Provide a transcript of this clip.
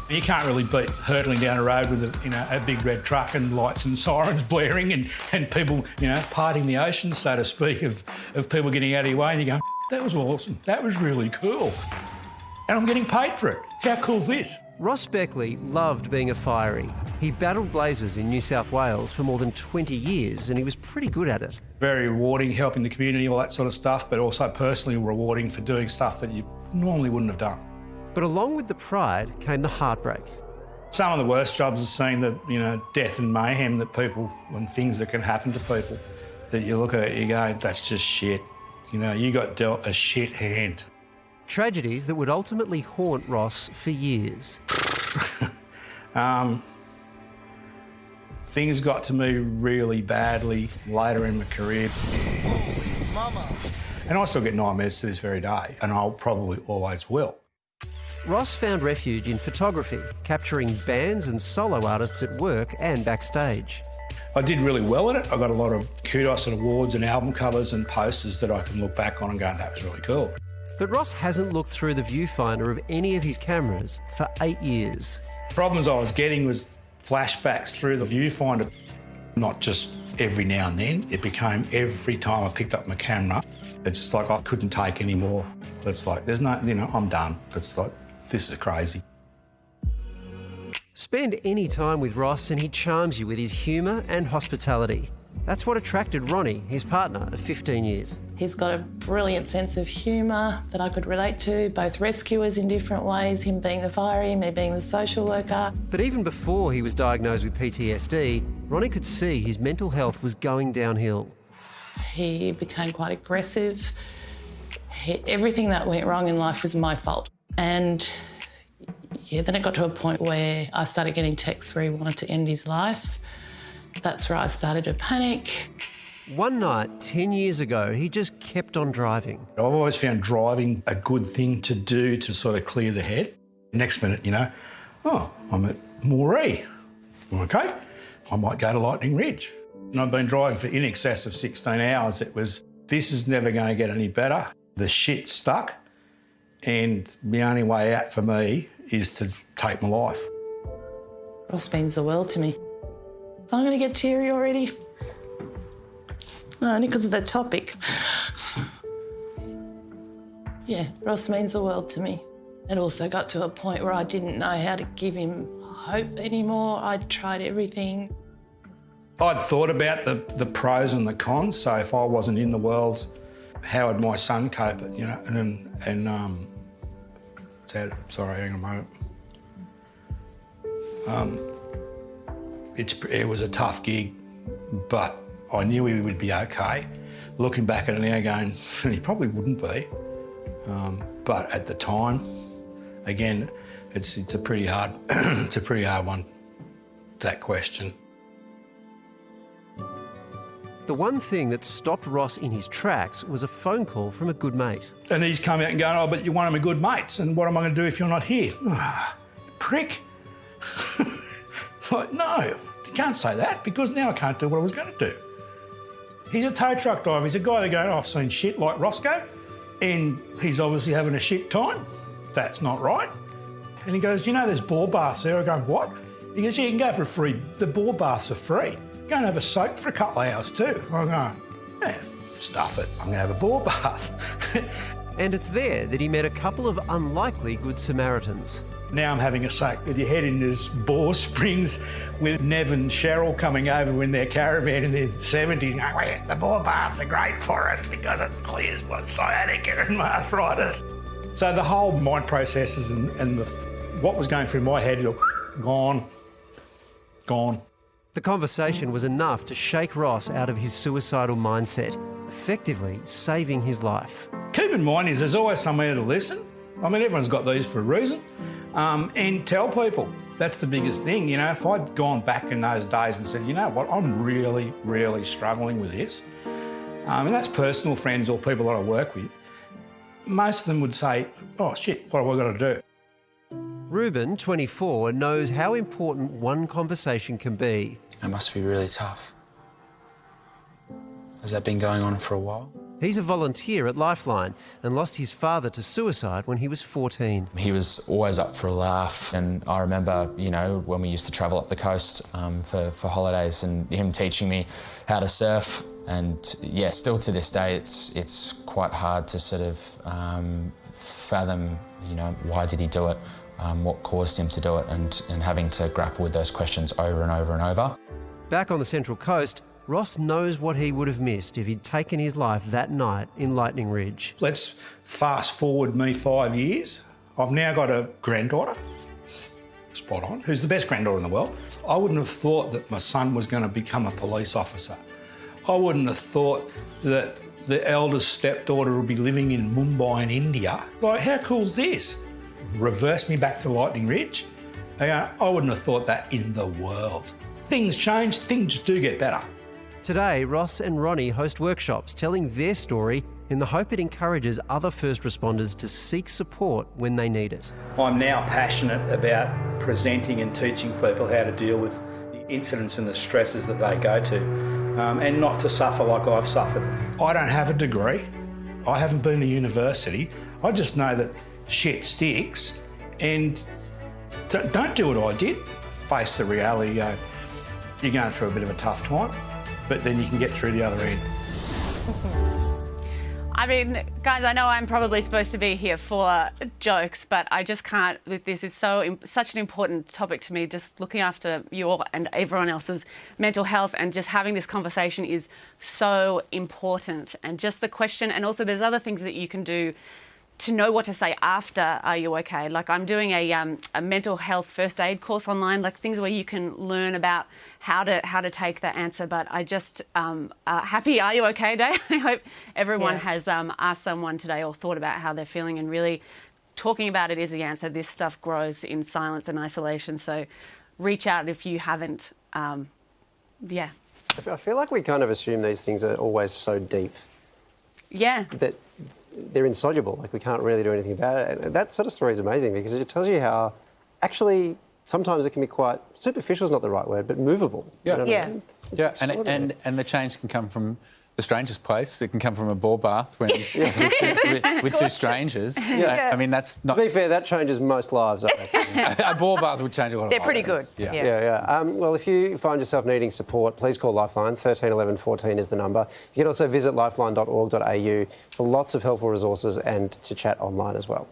You can't really beat hurtling down a road with a big red truck and lights and sirens blaring and people, parting the ocean, so to speak, of people getting out of your way, and you go, that was awesome, that was really cool. And I'm getting paid for it. How cool's this? Ross Beckley loved being a firey. He battled blazes in New South Wales for more than 20 years and he was pretty good at it. Very rewarding, helping the community, all that sort of stuff, but also personally rewarding for doing stuff that you normally wouldn't have done. But along with the pride came the heartbreak. Some of the worst jobs are seeing the, death and mayhem that people, and things that can happen to people, that you look at it, you go, that's just shit. You got dealt a shit hand. Tragedies that would ultimately haunt Ross for years. Things got to me really badly later in my career. Holy mama. And I still get nightmares to this very day, and I'll probably always will. Ross found refuge in photography, capturing bands and solo artists at work and backstage. I did really well at it. I got a lot of kudos and awards and album covers and posters that I can look back on and go, that was really cool. But Ross hasn't looked through the viewfinder of any of his cameras for 8 years. Problems I was getting was flashbacks through the viewfinder, not just every now and then. It became every time I picked up my camera. It's like I couldn't take any more. It's like, there's no, I'm done. It's like, this is crazy. Spend any time with Ross and he charms you with his humour and hospitality. That's what attracted Ronnie, his partner of 15 years. He's got a brilliant sense of humour that I could relate to, both rescuers in different ways, him being the fiery, me being the social worker. But even before he was diagnosed with PTSD, Ronnie could see his mental health was going downhill. He became quite aggressive. Everything that went wrong in life was my fault. And then it got to a point where I started getting texts where he wanted to end his life. That's where I started to panic. One night, 10 years ago, he just kept on driving. I've always found driving a good thing to do to sort of clear the head. Next minute, I'm at Moree. OK, I might go to Lightning Ridge. And I've been driving for in excess of 16 hours. It was, this is never going to get any better. The shit's stuck. And the only way out for me is to take my life. Ross means the world to me. I'm going to get teary already. No, only because of that topic. Yeah, Ross means the world to me. It also got to a point where I didn't know how to give him hope anymore. I'd tried everything. I'd thought about the pros and the cons. So if I wasn't in the world, how would my son cope it, sorry, hang on a moment. It was a tough gig, but I knew he would be okay. Looking back at it now going, he probably wouldn't be. But at the time, again, it's a pretty hard, it's a pretty hard one, that question. The one thing that stopped Ross in his tracks was a phone call from a good mate. And he's come out and going, oh, but you're one of my good mates, and what am I going to do if you're not here? Prick. Like, no, you can't say that, because now I can't do what I was going to do. He's a tow truck driver. He's a guy that goes, oh, I've seen shit like Roscoe, and he's obviously having a shit time. That's not right. And he goes, there's bore baths there. I go, what? He goes, yeah, you can go for a free, the bore baths are free. Go and have a soak for a couple of hours too. I go, yeah, stuff it, I'm going to have a bore bath. And it's there that he met a couple of unlikely Good Samaritans. Now I'm having a soak with your head in this bore springs with Nev and Cheryl coming over in their caravan in their 70s going, well, the bore baths are great for us because it clears my sciatica and my arthritis. So the whole mind processes and what was going through my head, gone. The conversation was enough to shake Ross out of his suicidal mindset, effectively saving his life. Keep in mind there's always somewhere to listen. I mean, everyone's got these for a reason. And tell people. That's the biggest thing. If I'd gone back in those days and said, you know what, I'm really, really struggling with this, and that's personal friends or people that I work with, most of them would say, oh, shit, what have I got to do? Ruben, 24, knows how important one conversation can be. It must be really tough. Has that been going on for a while? He's a volunteer at Lifeline and lost his father to suicide when he was 14. He was always up for a laugh, and I remember, you know, when we used to travel up the coast for holidays, and him teaching me how to surf. And yeah, still to this day, it's quite hard to sort of fathom, you know, why did he do it, what caused him to do it, and having to grapple with those questions over and over and over. Back on the Central Coast, Ross knows what he would have missed if he'd taken his life that night in Lightning Ridge. Let's fast forward me 5 years. I've now got a granddaughter, spot on, who's the best granddaughter in the world. I wouldn't have thought that my son was going to become a police officer. I wouldn't have thought that the eldest stepdaughter would be living in Mumbai in India. Like, how cool's this? Reverse me back to Lightning Ridge? I wouldn't have thought that in the world. Things change, things do get better. Today, Ross and Ronnie host workshops telling their story in the hope it encourages other first responders to seek support when they need it. I'm now passionate about presenting and teaching people how to deal with the incidents and the stresses that they go to, and not to suffer like I've suffered. I don't have a degree. I haven't been to university. I just know that shit sticks, and don't do what I did. Face the reality, you're going through a bit of a tough time, but then you can get through the other end. I mean, guys, I know I'm probably supposed to be here for jokes, but I just can't. This is such an important topic to me. Just looking after your and everyone else's mental health, and just having this conversation is so important. And just the question, and also there's other things that you can do to know what to say after "Are you okay?" Like, I'm doing a mental health first aid course online, like things where you can learn about how to take that answer. But I just happy "Are you okay?" day. I hope everyone has asked someone today or thought about how they're feeling, and really talking about it is the answer. This stuff grows in silence and isolation, so reach out if you haven't. I feel like we kind of assume these things are always so deep. Yeah. That they're insoluble, like we can't really do anything about it. And that sort of story is amazing because it tells you how actually sometimes it can be quite, superficial is not the right word, but movable. Yeah. You know what I mean? Yeah, and the change can come from the strangest place. It can come from a ball bath when with two strangers. Yeah. I mean, that's not... To be fair, that changes most lives, I reckon. A ball bath would change a lot of lives. They're pretty good. Yeah. Well, if you find yourself needing support, please call Lifeline. 13 11 14 is the number. You can also visit lifeline.org.au for lots of helpful resources and to chat online as well.